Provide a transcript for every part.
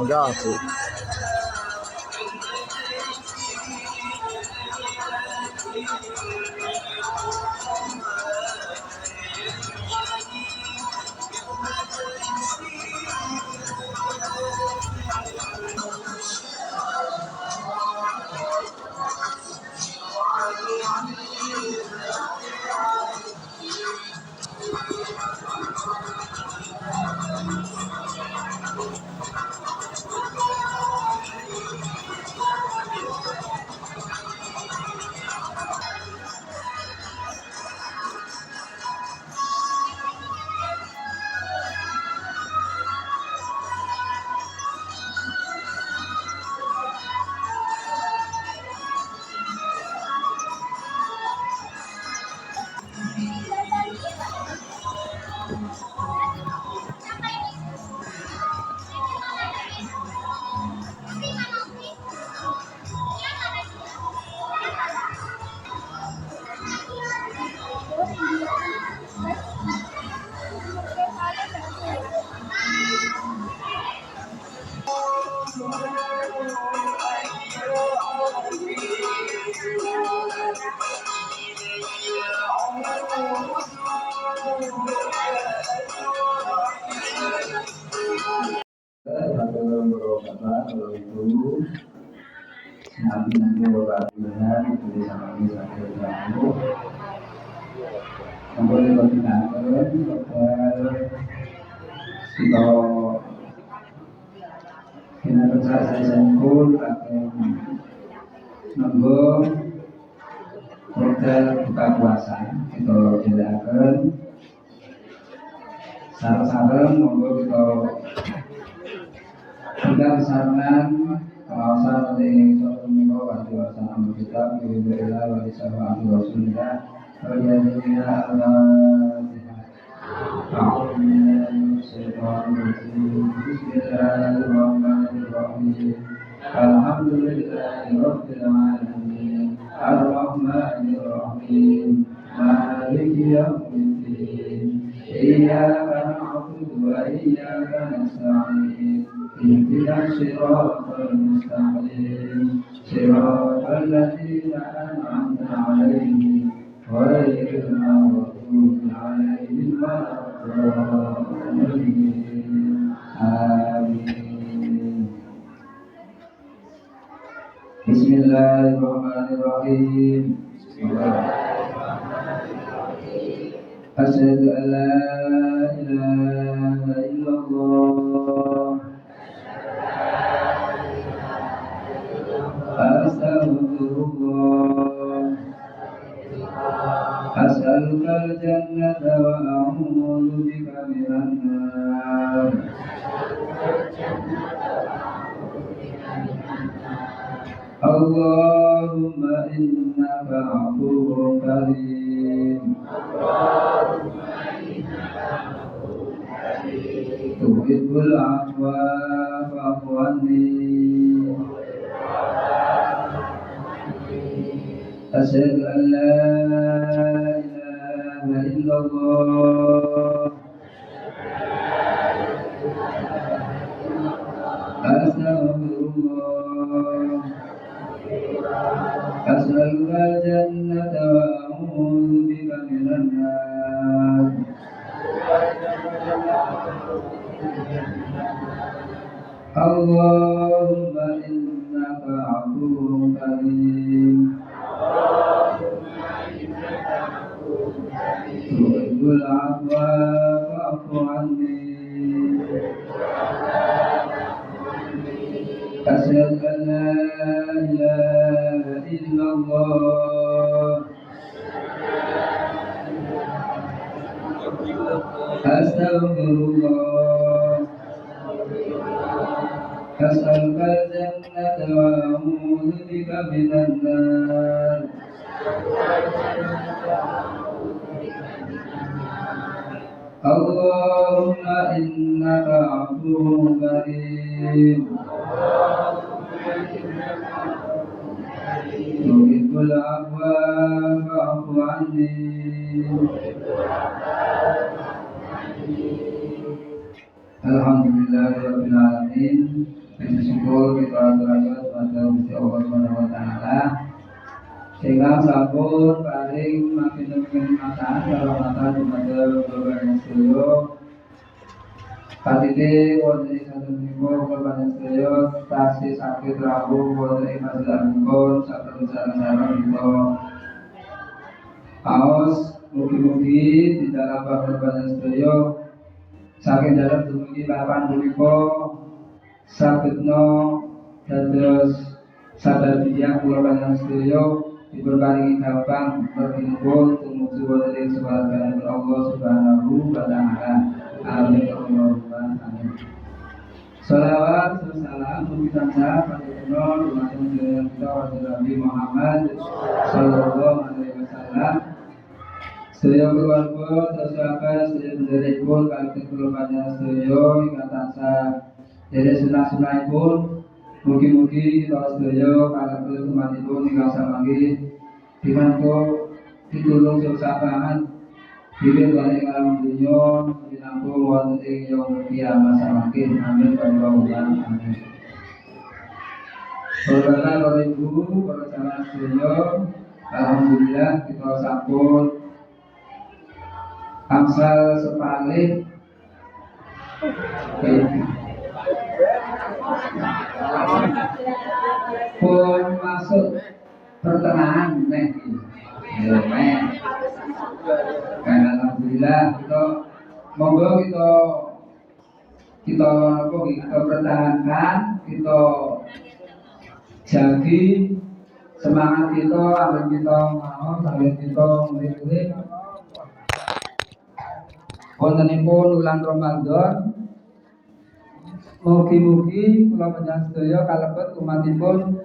wabarakatuh. Kalau itu nanti beberapa bulan itu sama sampai berlalu boleh bertindakan kalau kita percaya saya pun akan nunggu hotel buka puasa itu tidak akan sarang-sarang nunggu kita kita sarangan kawasan dari suatu minggu waktu wasana kita bila walisah waktu rasulullah wajibnya Bismillahirrahmanirrahim. Alhamdulillahirabbil alamin. Ar-rahmanir rahim. Maliki yaumiddin. Iyyaka na'budu wa iyyaka nasta'in. Ihdinas siratal mustaqim. Siratal ladzina an'amta 'alaihim ghairil maghdubi 'alaihim waladdallin. Amin. Bismillahirrahmanirrahim. Asyhadu an la ilaha illallah. Astaghfirullah. As'alukal jannata wa a'udzu bika minan nar. Allahumma innaka 'afuwwun karim. Tuhibbul 'afwa fa'fu 'anni. Asyhadu an la ilaha illallah. Astaghfirullah. As'alukal jannata wa a'udzu bika minan nar. Allahumma innaka 'afuwwun karim. Tuhibbul 'afwa fa'fu 'anni. Asyhadu an la ilaha illallah. Astaghfirullah. As'alukal jannata wa a'udzu bika minan nar. Allahumma innaka 'afuwwun karim. Tuhibbul 'afwa fa'fu 'anni. Alhamdulillahirabbil alamin. alamin. Puji syukur kita atur-atur pada Gusti Allah Subhanahu wa taala. Sehingga sampun paling makin kenikmatan karomatan kepada Bapak yang sedaya. Patite wonten ing saben minggu kepada sedaya tasih sakit rabu wonten ing masalah minggu saben sareng-sareng kita. Aos mugi-mugi di dalam kepada sedaya saking dalam dumugi papan punika sagedna dados sadar tiyang kula panjenengan sedaya dipun paringi gampang berkumpul tumuju wonten ing swarganipun Allah Subhanahu wa taala. Amin Allahumma amin. Shalawat dan salam mugi tansah panjenengan dumateng kita Nabi Muhammad sallallahu alaihi wasallam. Sedaya keluarga tersahabat sedaya penderipun kaliyan kula panjenengan sedaya ingkang tansah dherek sunah-sunahipun. Mugi-mugi kita sedaya kaliyan umatipun ingkang samangke pikantuk pitulung sabangan Bibir balik alam dunia Dinampu wonten ing yaumul qiyamah samangke. Amin Allahumma amin. Saudara para ibu, para jamaah sedaya, alhamdulillah kita sampun angsal sepalih pun masuk pertengahan alhamdulillah kita monggo kita pertahankan, kita jagi semangat kita agar kita mau agar kita mulai wontenipun bulan Ramadan. Mugi-mugi kula panjenengan sedaya kalebet umatipun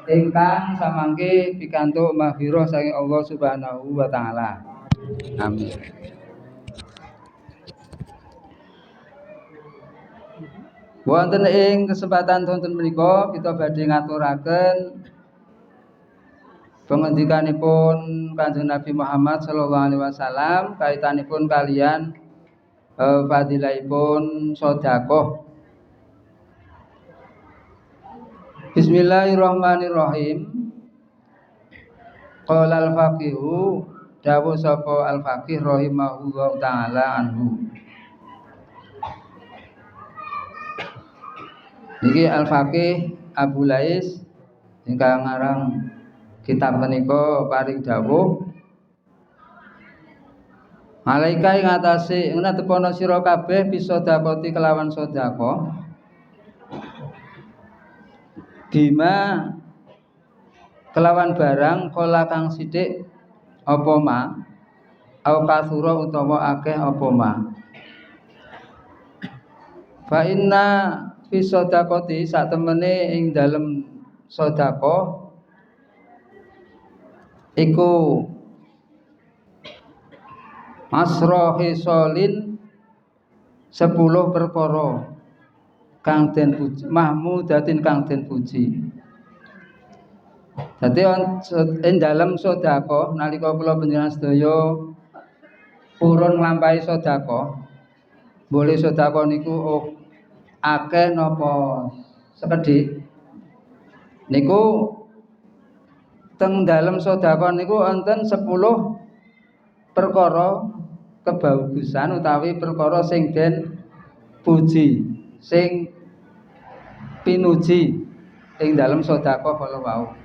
ingkang samangke pikantuk maghfirah saking Allah Subhanahu wa taala. Amin. Wonten ing kesempatan wonten menika kita badhe ngaturaken pengendikanipun Kanjeng Nabi Muhammad sallallahu alaihi wasallam kaitanipun kalian fadilahipun sedekah. Bismillahirrahmanirrahim. Qala al-faqihu dawuh sapa al-faqih rahimahullahu taala anhu. Niki al-faqih Abu Lais ingkang ngarang kitab menika paring dawuh Malaika ing atase ngatepana sira kabeh bisa dakoti kelawan sedekah bima kelawan barang kala kang sithik apa ma au kasura utawa akeh apa ma. Fa inna fi sadaqati satemene ing dalem sedekah iku masra hisolin 10 perkara kang den puji mahmudatin kang den puji. Dadi ing dalem sedekah nalika kula panjenengan sedaya purun nglampahi sedekah, boleh sedekah niku akeh napa sekedhik. Niku teng dalem sedekah niku wonten 10 perkara kebagusan utawi perkara sing den puji, sing pinuji ing dalem sedekah kala wau.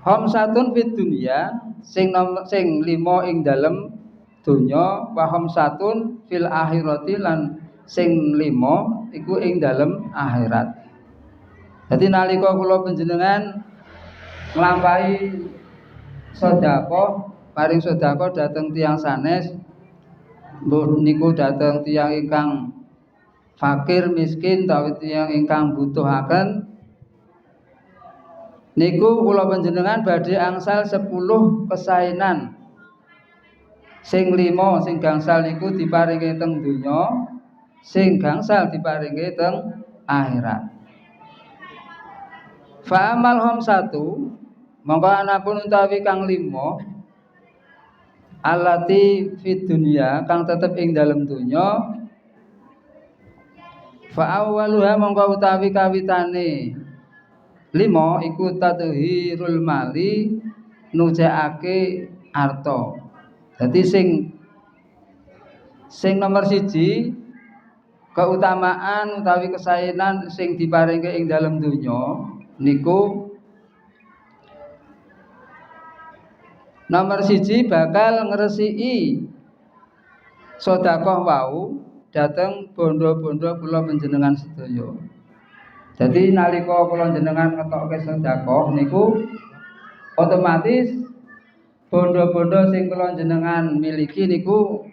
Khamsatun fid dunya sing 5 ing dalem donya, wa khamsatun fil akhirati lan sing 5 iku ing dalem akhirat. Dadi nalika kula panjenengan nglampahi sedekah, paring sedekah dhateng tiyang sanes, mbuh niku dhateng tiyang ingkang fakir miskin utawi tiyang ingkang butuhaken, niku kula panjenengan badhe angsal 10 kesainan. Sing 5 sing gangsal niku diparingi teng donya, sing gangsal diparingi teng akhirat. Fa amal khamsatu mongko anapun utawi kang 5 alati fid dunya kang tetep ing dalem donya Fa awwaluha mongko utawi kawitane 5 iku tatuhirul mali nujakake arta. Dadi sing nomor 1 keutamaan utawi kesaenan sing diparingke ing dalem donya niku nomor 1 bakal ngresiki sedekah wau dhateng bondo-bondo kula panjenengan sedaya. Jadi nalika kula jenengan ngetokke sedekah niku otomatis bondo-bondo sing kula jenengan miliki niku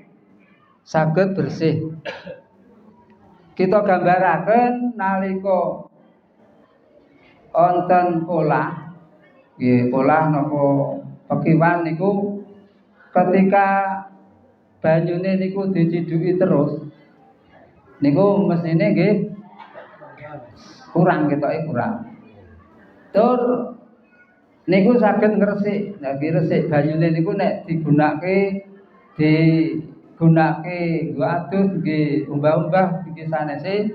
saged bersih. Kita gambaraken nalika wonten olah, nggih olah napa pekiwan niku ketika banyune niku diciduki terus niku mesine nggih kurang ketoke kurang. Tur niku saged ngresik, nah resik banyune niku nek digunakake nggo adus nggih umbah-umbah iki sanese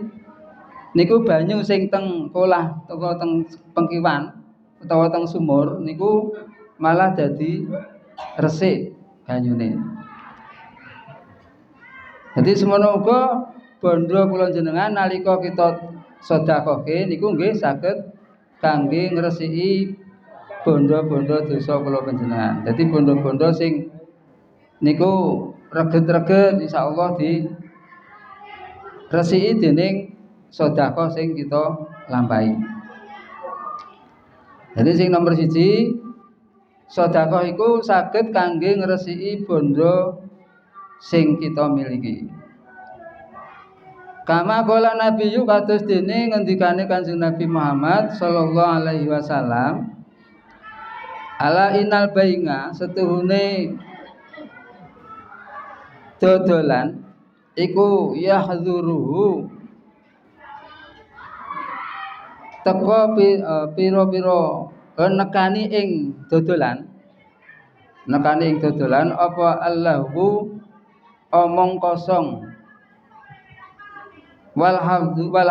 niku banyu sing teng kolah utawa teng pengkiwan utawa teng sumur niku malah dadi resik banyune. Dadi semono uga bondo kula jenengan nalika kita sedekahke niku nggih saged kangge ngresiki bondo-bondo dosa kula panjenengan. Dadi bondo-bondo sing niku reget-reget insyaallah di resiki dening sedekah sing kita lampahi. Jadi sing nomor 1 sedekah iku saged kangge ngresiki bondo sing kita miliki. Kama qala Nabi kados dene ngendikane Kanjeng Nabi Muhammad sallallahu alaihi wasallam, ala innal bainga setuhune dodolan iku yahdzuruhu teko pira-pira nekani ing dodolan apa Allahu omong kosong wal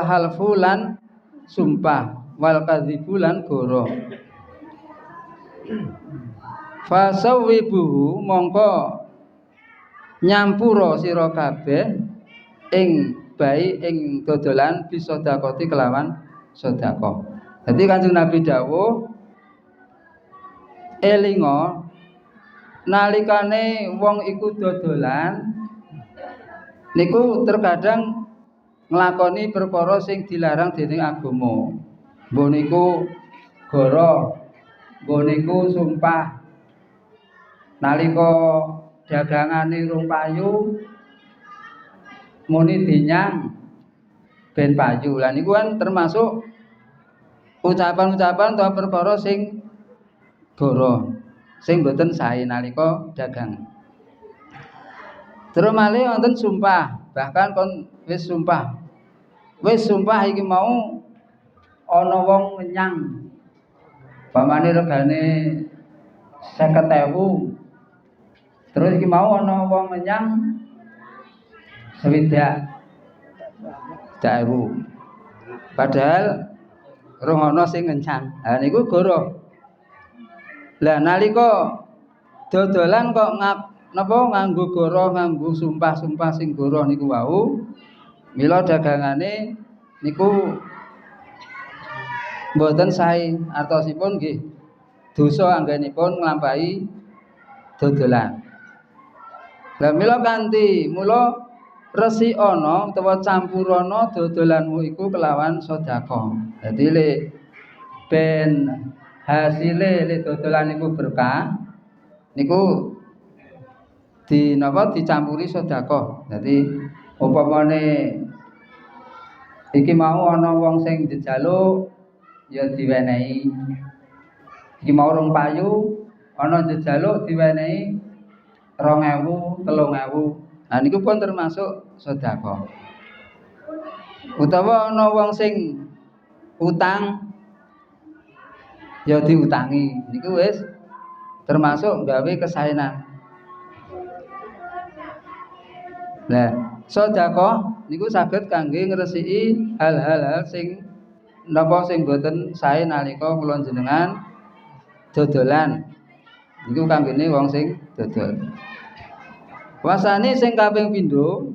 halfulan sumpah wal kadzibulan goro fasawwibuhu mongko nyampura sira kabeh ing bae ing dodolan bisa dakoti kelawan sedekah. Dadi Kanjeng Nabi dawuh elinga nalikane wong iku dodolan niku terkadang nglakoni perkara sing dilarang dening agama. Mbok niku goro, mbok niku sumpah. Nalika dagangane rung payu muni dinyang ben payu. Lah niku kan termasuk ucapan-ucapan atau perkara sing goro, sing mboten sae nalika dagang. Terus malih wonten sumpah, bahkan kon wis sumpah iki mau ana wong menyang. Pamane regane 50.000. Terus iki mau ana wong menyang 60.000. Padahal roh ana sing ngencang. Ha niku goro. Lah nalika dodolan kok nganggo goro, nganggo sumpah-sumpah sing goro niku wau, mila dagangane niku mboten sae, artosipun nggih dosa anggenipun nglampahi dodolan. Lah mila kanthi mula resi ana utawa campurana dodolanmu iku kelawan sedekah. Dadi le ben hasile le dodolan niku berkah niku dicampuri sedekah. Dadi upamane iki mau ana wong sing njejaluk ya diwenehi. Iki mau rong payu ana njejaluk diwenehi 2.000, 3.000. Nah niku pun termasuk sedekah. Utawa ana wong sing utang ya diutangi. Niku wis termasuk gawe kesaenan. Nah, Sedekah niku saged kangge ngresiki hal-hal sing napa sing boten sae nalika kula jenengan dodolan. Niku kanggene wong sing dodol. Wasane sing kaping pindho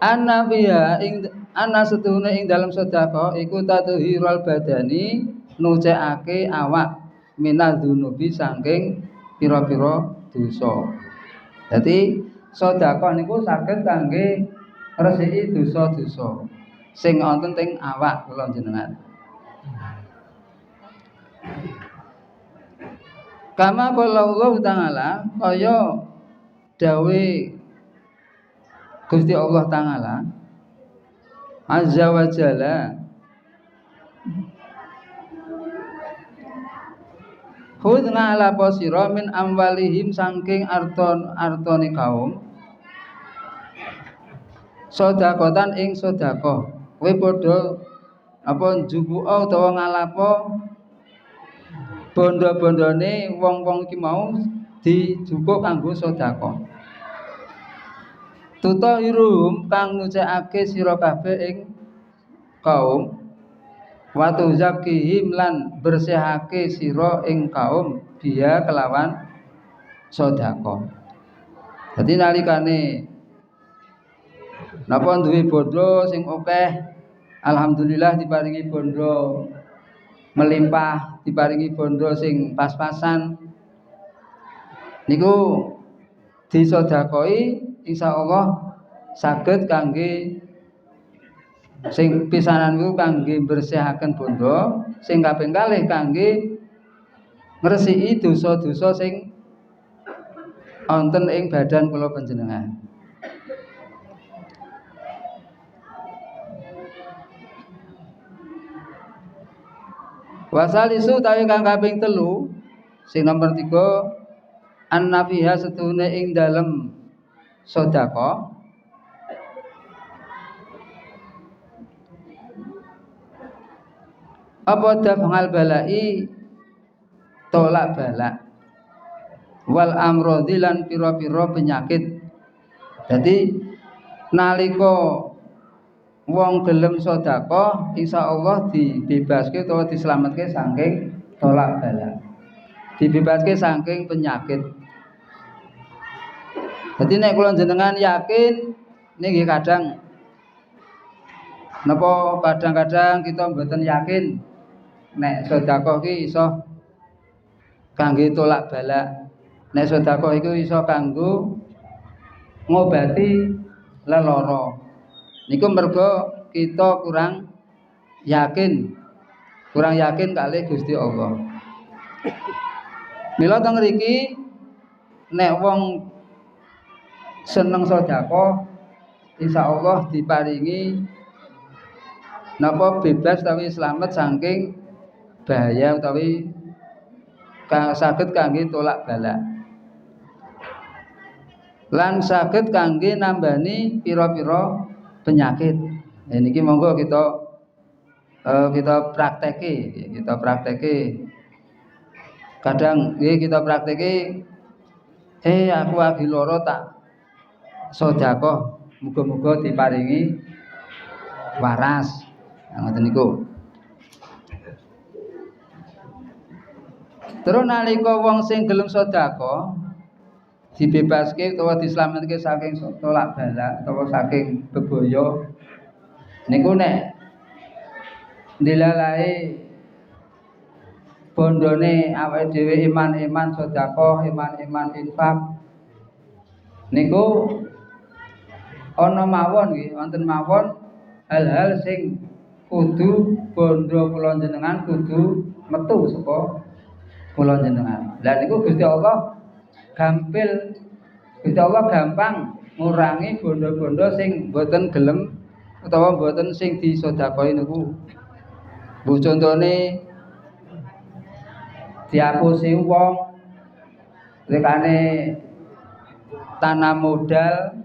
Anabiya ing ana setune ing dalam sedekah iku tatuhirul badani nucekake awak minadzunubi saking pira-pira dosa. Dadi sedekah niku saged kangge ngresiki dosa-dosa sing wonten teng awak kula jenengan. Kama qala Allah Ta'ala kaya dawe Gusti Allah Ta'ala Azza wa Jalla Khudh ngala posira min amwalihim saking artone kaum sedekatan ing sedekah kowe padha apa njupuka utawa ngalapo bondo-bondone wong-wong iki mau dijupuk kanggo sedekah. Tutahirum kang nucekake sira kabeh ing kaum wa tuzakihim lan bersihake sira ing kaum dia kelawan sedekah. Dadi nalikane napa duwe bondo sing akeh alhamdulillah diparingi bondo melimpah, diparingi bondo sing pas-pasan niku disedekahi insyaallah saged kangge sing pisanan niku kangge bersihaken bondo, sing kaping kalih kangge ngresiki dosa-dosa sing wonten ing badan kula panjenengan. Wasalisu tawi kang kaping telu sing nomor 3 an-nafiha setune ing dalem sedekah apa daf'al balai tolak balak wal amradhi lan pira-pira penyakit. Jadi nalika wong gelem sedekah insyaallah dibebaske utawa dislametke saking tolak balak, dibebaske saking penyakit. Jadi nek kula jenengan yakin niki kadang napa kadang-kadang kita mboten yakin nek sedekah iki iso kangge tolak balak. Nek sedekah iku iso kanggo ngobati lelara. Niku mergo kita kurang yakin kalih Gusti Allah. Mila teng mriki nek wong seneng sedekah insyaallah diparingi napa bebas utawi slamet saking bahaya utawi saged kangge tolak balak. Lan saged kangge nambani pira-pira penyakit. Niki monggo kita prakteki. Kadang kita prakteki aku lagi lara tak sedekah, muga-muga diparingi waras. Ngoten niku. Terus nalika wong sing gelem sedekah dibebaske utawa dislametke saking tolak balak utawa saking bebaya niku nek dilalae bondone awake dhewe iman-iman sedekah, iman-iman infak niku ana mawon nggih, wonten mawon hal-hal sing kudu bondo kula jenengan kudu metu saka kula jenengan. Lah niku Gusti Allah gampang ngurangi bondo-bondo sing mboten gelem utawa mboten sing disedekahi niku. Bu contone diapusi wong rekane tanam modal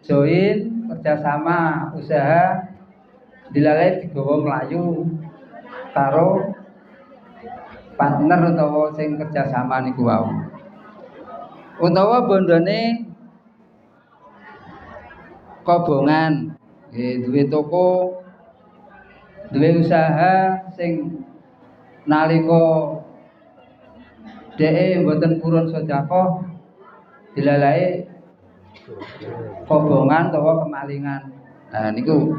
join kerjasama usaha dilalai digawa mlayu karo partner utawa sing kerjasama niku wau. Utawa bondone kobongan, nggih duwe toko, duwe usaha sing nalika dhek mboten purun sedekah dilalahi kobongan utawa kemalingan. Nah niku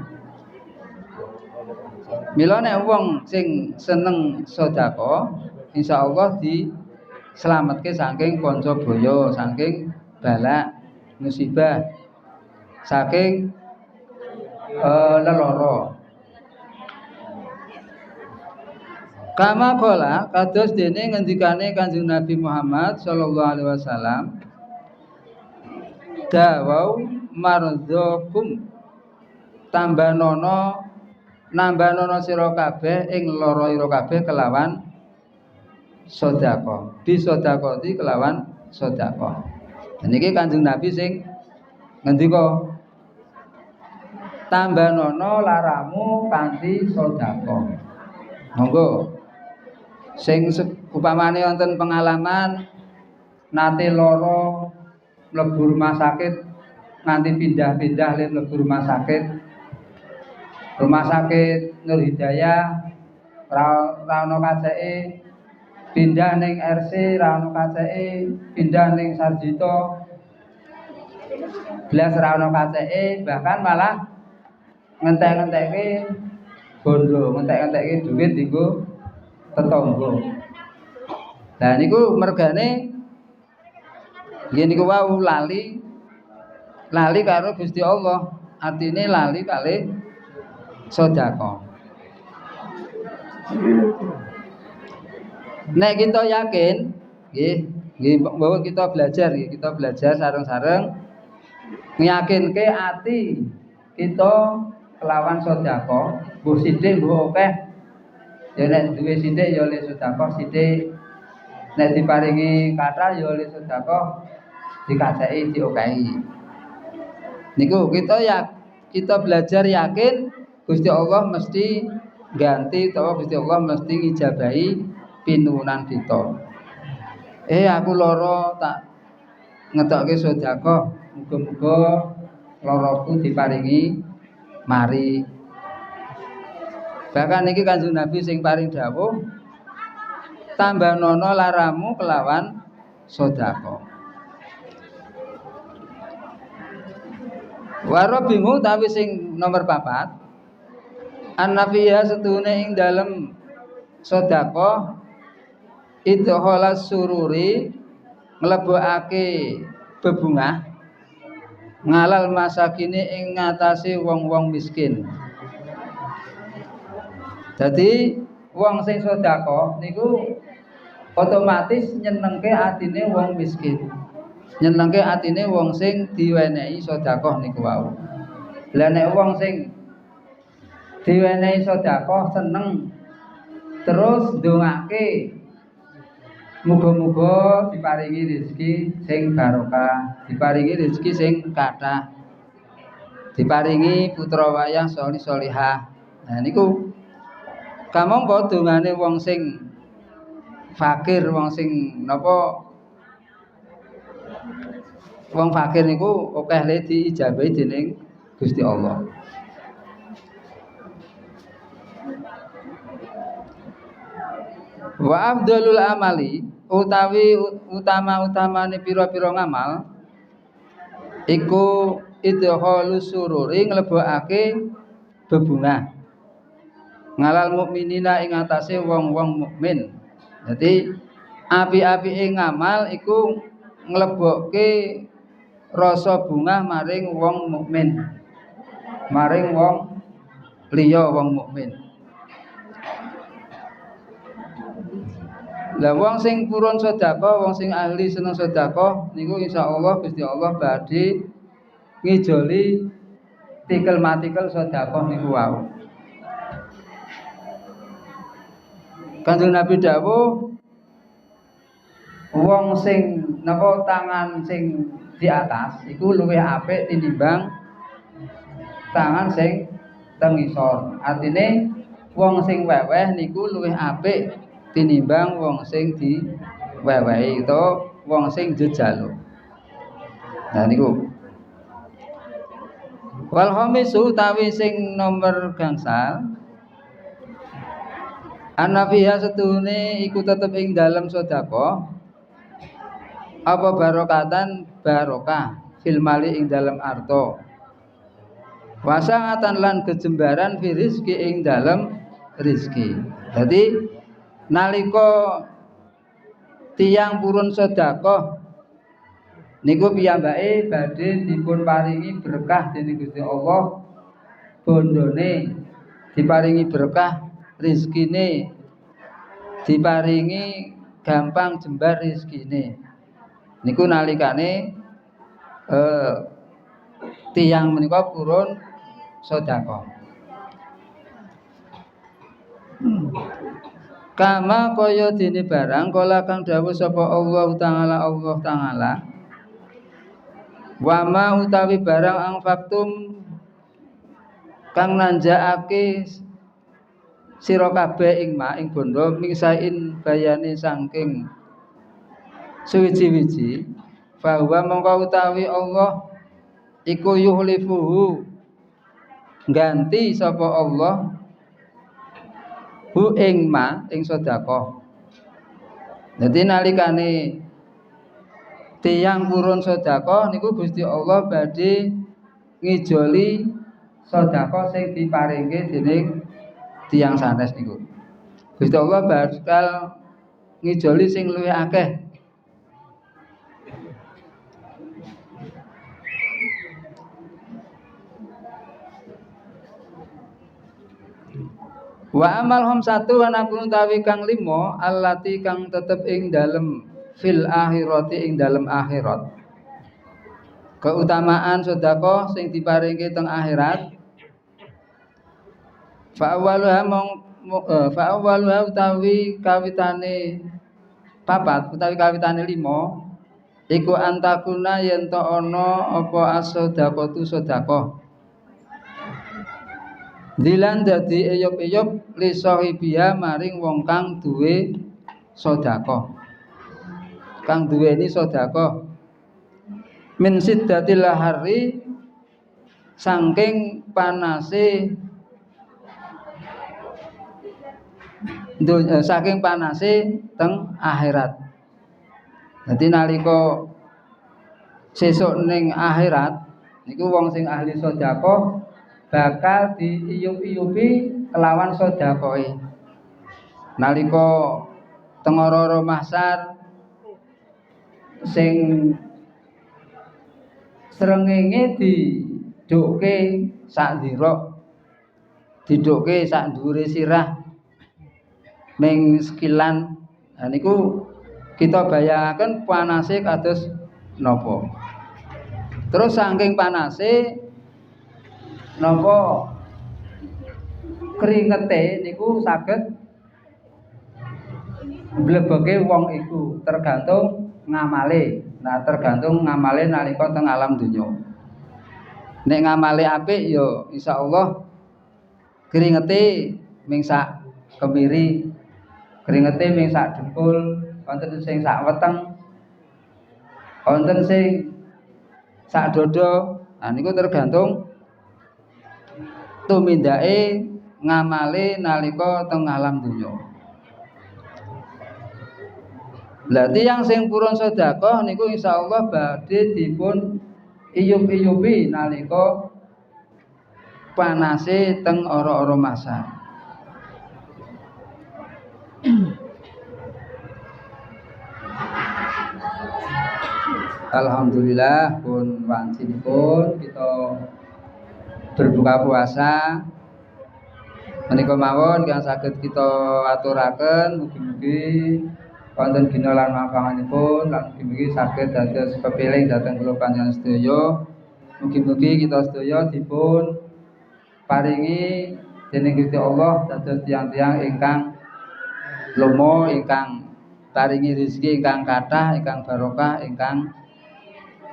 mila nek wong sing seneng sedekah insyaallah dislametke saking panca baya, saking bala musibah, saking lelara. Kama qala kados dene ngendikane Kanjeng Nabi Muhammad sallallahu alaihi wasallam, dawau mardhakum, tambanono nambanono sira kabeh ing lara ira kabeh kelawan sedekah. Bisedekati kelawan sedekah. Niki Kanjeng Nabi sing ngendika tambanono laramu kanthi sedekah. Monggo sing upamane wonten pengalaman nate lara mlebu rumah sakit nganti pindah-pindah le mlebu rumah sakit Nur Hidayah ra ono kaceke, pindah ning RC ra ono kaceke, pindah ning Sarjito blas ra ono kaceke, bahkan malah ngentek-ngentekke bondo, ngentek-ngentekke duit dienggo tetangga. Lah niku mergane yen niku wau lali karo Gusti Allah, artine lali kalih sedekah. Nek kita yakin, nggih bahwa kita belajar sareng-sareng nyakinke ati kita kelawan sedekah, mbuh sithik mbuh akeh. Ya nek duwe sithik ya oleh sedekah sithik. Nek diparingi kathah ya oleh sedekah dikaceki diokehi. Niku kita belajar yakin Gusti Allah mesti ganti utawa Gusti Allah mesti ngijabahi pinuwunan kita. Aku lara tak ngetokke sedekah, muga-muga laraku diparingi mari. Bahkan niki Kanjeng Nabi sing paring dawuh tambanono laramu kelawan sedekah. Waro bingung tapi sing nomor 4 an-nafiya setune ing dalem sedekah idholas sururi nglebokake bebungah ngalal masakine ing ngatasi wong-wong miskin. Jadi wong sing sedekah niku otomatis nyenengke atine wong miskin. Nyenengke atine wong sing diwenehi sedekah niku wau. Lah nek wong sing diwenehi sedekah seneng terus ndongake muga-muga diparingi rezeki sing barokah, diparingi rezeki sing kathah, diparingi putra wayah sholih sholihah. Nah niku kamangka dongane wong sing fakir, wong sing napa wong fakir niku akeh le diijabahi dening Gusti Allah. Wa afdhalul amali utawi utama-utamane pira-pira ngamal iku idholus sururi nglebokake bebungah ngalal mukminina ing atase wong-wong mukmin. Dadi api-apike ngamal iku nglebokke rasa bungah maring wong mukmin, maring wong liya wong mukmin. Lah wong sing purun sedekah, wong sing ahli seneng sedekah niku insyaallah Gusti Allah badhe ngijoli tikel-matikel sedekah niku wau. Kanjeng Nabi dawuh wong sing napa tangan sing di atas iku luwih apik tinimbang tangan sing teng ngisor. Artine wong sing weweh niku luwih apik tinimbang wong sing diwewehi utawa wong sing jejaluk. Nah niku Wal khamisu utawi sing nomor gangsal anafiha setuhune iku tetep ing dalem sedekah apa barokatan barokah fil mali ing dalem arta wasangatan lan kejembaran fi rizki ing dalem rizki. Jadi nalika tiyang purun sedekah niku piyambake badhe dipun paringi berkah dening Gusti Allah, bondone diparingi berkah, rezekine diparingi gampang jembar rezekine. Niku nalikane tiyang menika purun sedekah. Kama kaya dene barang kala kang dawuh sapa Allah Ta'ala wa ma utawi barang ang faktum kang nanjakake sira kabeh ing ma ing bondo mingsain bayane saking suwiji-wiji bahwa mongko utawi Allah iku yuhlifuhu ganti sapa Allah hu ing ma ing sedekah. Dadi nalikane tiyang purun sedekah niku Gusti Allah badhe ngijoli sedekah sing diparingke dening tiyang sanes niku. Gusti Allah bakal ngijoli sing luwih akeh. Wa amal khamsatu wa napun utawi kang 5 allati kang tetep ing dalem fil akhirati ing dalem akhirat. Keutamaan sedekah sing diparingke teng akhirat. Fa awwaluha utawi kawitane papat utawi kawitane 5 iku antakuna yen to ana apa as-sedaqatu sedekah. Dilan dadi eyop-eyop li sahibiha maring wong kang duwe sedekah. Kang duweni sedekah. Min siddatil lahari saking panase saking panase teng akhirat. Dadi nalika sesuk ning akhirat niku wong sing ahli sedekah bakal diiyup-iyupi kelawan sedekahe. Nalika teng ora mahsyar sing srengenge didukke sak ndira, didukke sak dhuwure sirah ming sekilan. Nah niku kita bayangaken panase kados napa. Terus saking panase napa keringete niku saged mlebeke wong iku tergantung ngamale. Nah tergantung ngamale nalika teng alam donya. Nek ngamale apik ya insyaallah keringete ming sak kemiri, keringete ming sak dengkul, wonten sing sak weteng, wonten sing sak dodo. Nah niku tergantung tumindake ngamale nalika teng alam donya. Lah tiyang sing purun sedekah niku insyaallah badhe dipun iyup-iyupi nalika panase teng ora-ora mahsyar. Alhamdulillah pun wancinipun kita berbuka puasa menika mawon kang saged kita aturaken mugi-mugi wonten gina lan manfaatipun lan mugi-mugi saged dados pepiling dhateng kula panjenengan sedaya. Mugi-mugi kita sedaya dipun paringi dening Gusti Allah dados tiyang-tiyang ingkang lomo, ingkang paringi rezeki ingkang kathah, ingkang barokah, ingkang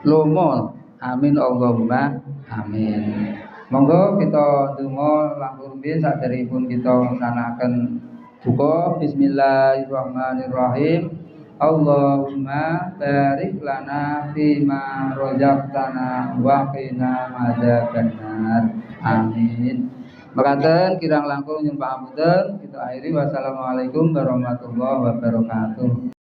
lomo. Amin Allahumma amin. Monggo kita ndonga langkung rumiyin saderengipun kita nglaksanakaken buka. Bismillahirrahmanirrahim. Allahumma barik lana fima razaqtana wa qina adzabannar. Amin. Mekaten kirang langkung nyumpang apunten kita akhiri. Wassalamualaikum warahmatullahi wabarakatuh.